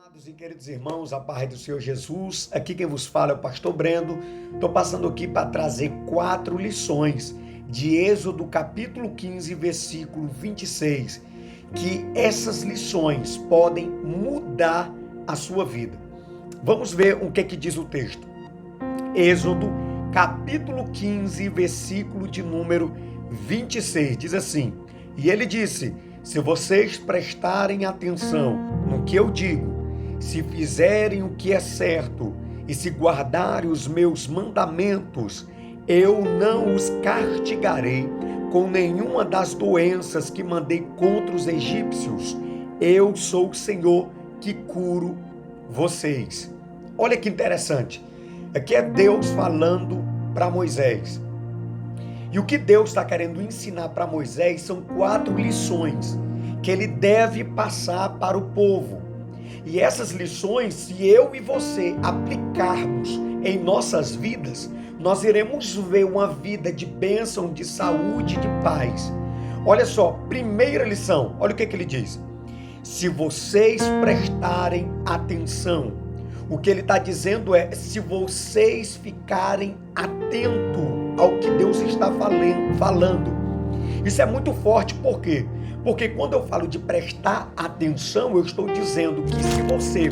Amados e queridos irmãos, a paz do Senhor Jesus, aqui quem vos fala é o pastor Brendo. Estou passando aqui para trazer 4 lições de Êxodo capítulo 15, versículo 26, que essas lições podem mudar a sua vida. Vamos ver o que diz o texto. Êxodo capítulo 15, versículo de número 26, diz assim: E ele disse: se vocês prestarem atenção no que eu digo, se fizerem o que é certo e se guardarem os meus mandamentos, eu não os castigarei com nenhuma das doenças que mandei contra os egípcios. Eu sou o Senhor que curo vocês. Olha que interessante. Aqui é Deus falando para Moisés. E o que Deus está querendo ensinar para Moisés são 4 lições que ele deve passar para o povo. E essas lições, se eu e você aplicarmos em nossas vidas, nós iremos ver uma vida de bênção, de saúde, de paz. Olha só, primeira lição, olha o que ele diz. Se vocês prestarem atenção, o que ele está dizendo é, se vocês ficarem atentos ao que Deus está falando. Isso é muito forte, por quê? Porque quando eu falo de prestar atenção, eu estou dizendo que se você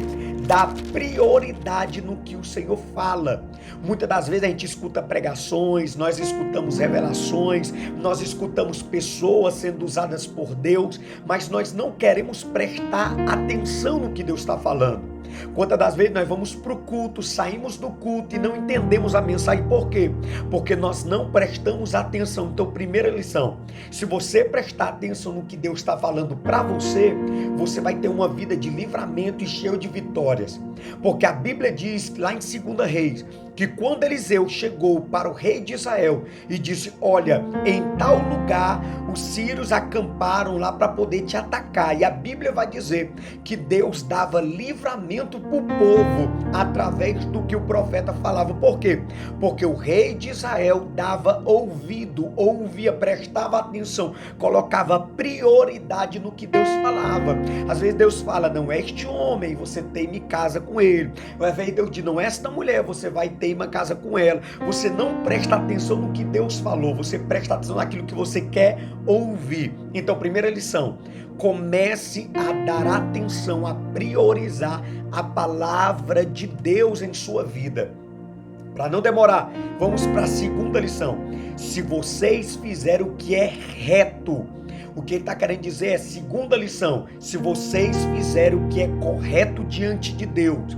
dá prioridade no que o Senhor fala. Muitas das vezes a gente escuta pregações, nós escutamos revelações, nós escutamos pessoas sendo usadas por Deus, mas nós não queremos prestar atenção no que Deus está falando. Quantas das vezes nós vamos para o culto, saímos do culto e não entendemos a mensagem. Por quê? Porque nós não prestamos atenção. Então, primeira lição, se você prestar atenção no que Deus está falando para você, você vai ter uma vida de livramento e cheio de vitórias. Porque a Bíblia diz, lá em 2 Reis, que quando Eliseu chegou para o rei de Israel e disse, olha, em tal lugar os sírios acamparam lá para poder te atacar. E a Bíblia vai dizer que Deus dava livramento para o povo através do que o profeta falava. Por quê? Porque o rei de Israel dava ouvido, ouvia, prestava atenção, colocava prioridade no que Deus falava. Às vezes Deus fala, não é este homem, você teme casa com ele. Às vezes Deus diz, não é esta mulher, você vai ter uma casa com ela. Você não presta atenção no que Deus falou, você presta atenção naquilo que você quer ouvir. Então, primeira lição, comece a dar atenção, a priorizar a palavra de Deus em sua vida. Para não demorar, vamos para a segunda lição. Se vocês fizerem o que é reto, o que ele está querendo dizer é, segunda lição, se vocês fizerem o que é correto diante de Deus,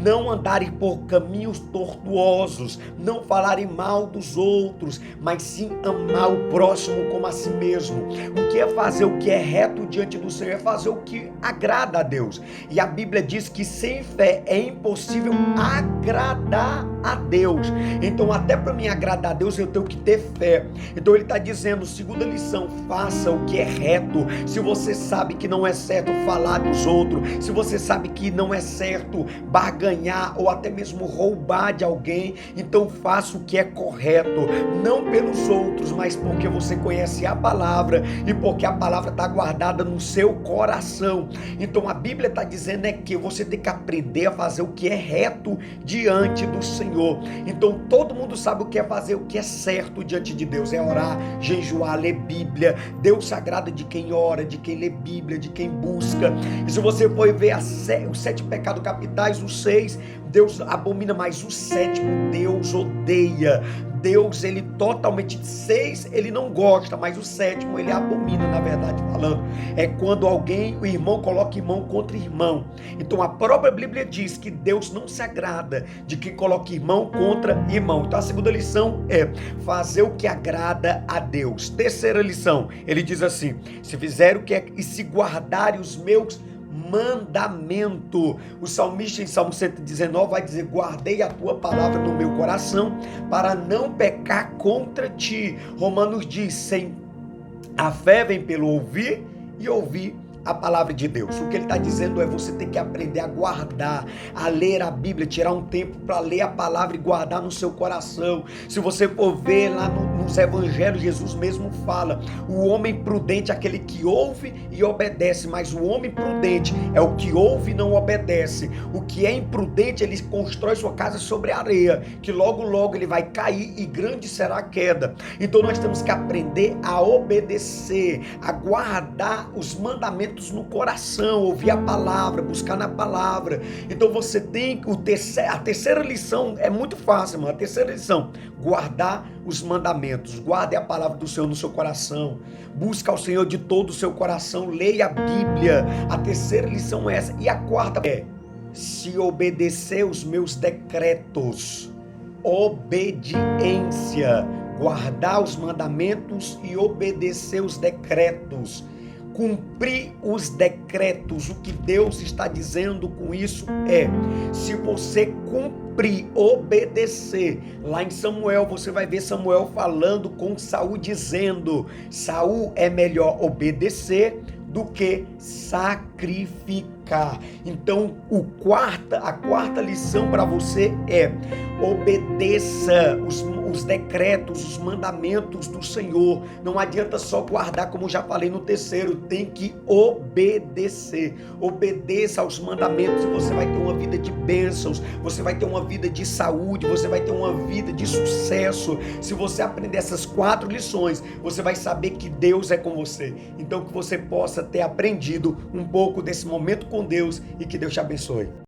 não andarem por caminhos tortuosos, não falarem mal dos outros, mas sim amar o próximo como a si mesmo. O que é fazer o que é reto diante do Senhor? É fazer o que agrada a Deus. E a Bíblia diz que sem fé é impossível agradar a Deus. Então, até para mim agradar a Deus, eu tenho que ter fé. Então, ele está dizendo, segunda lição, faça o que é reto. Se você sabe que não é certo falar dos outros, se você sabe que não é certo barganhar ou até mesmo roubar de alguém, então faça o que é correto, não pelos outros, mas porque você conhece a palavra e porque a palavra está guardada no seu coração. Então a Bíblia está dizendo que você tem que aprender a fazer o que é reto diante do Senhor. Então todo mundo sabe o que é fazer o que é certo diante de Deus, é orar, jejuar, ler Bíblia. Deus se agrada de quem ora, de quem lê Bíblia, de quem busca. E se você for ver os 7 pecados capitais, os 6, Deus abomina, mas o 7º Deus odeia. Deus, ele totalmente, 6 ele não gosta, mas o 7º ele abomina, na verdade falando. É quando o irmão coloca irmão contra irmão. Então a própria Bíblia diz que Deus não se agrada de quem coloca irmão contra irmão. Então a segunda lição é fazer o que agrada a Deus. Terceira lição, ele diz assim, se fizerem o que é e se guardarem os meus mandamento. O salmista em Salmo 119 vai dizer, guardei a tua palavra no meu coração para não pecar contra ti. Romanos diz, a fé vem pelo ouvir e ouvir a palavra de Deus. O que ele está dizendo é você tem que aprender a guardar, a ler a Bíblia, tirar um tempo para ler a palavra e guardar no seu coração. Se você for ver lá nos evangelhos, Jesus mesmo fala, o homem prudente é aquele que ouve e obedece, mas o homem prudente é o que ouve e não obedece. O que é imprudente, ele constrói sua casa sobre areia, que logo ele vai cair e grande será a queda. Então nós temos que aprender a obedecer, a guardar os mandamentos no coração, ouvir a palavra, buscar na palavra. Então você tem a terceira lição é muito fácil, mano. A terceira lição, guardar os mandamentos. Guarde a palavra do Senhor no seu coração. Busca ao Senhor de todo o seu coração. Leia a Bíblia. A terceira lição é essa. E a quarta é: se obedecer os meus decretos. Obediência. Guardar os mandamentos e obedecer os decretos. Cumprir os decretos. O que Deus está dizendo com isso é: se você cumprir, obedecer. Lá em Samuel, você vai ver Samuel falando com Saul, dizendo: Saul, é melhor obedecer do que sacrificar. Então, a quarta lição para você é: obedeça os decretos, os mandamentos do Senhor. Não adianta só guardar, como já falei no terceiro, tem que obedecer. Obedeça aos mandamentos e você vai ter uma vida de bênçãos, você vai ter uma vida de saúde, você vai ter uma vida de sucesso. Se você aprender essas 4 lições, você vai saber que Deus é com você. Então, que você possa ter aprendido um pouco desse momento com Deus e que Deus te abençoe.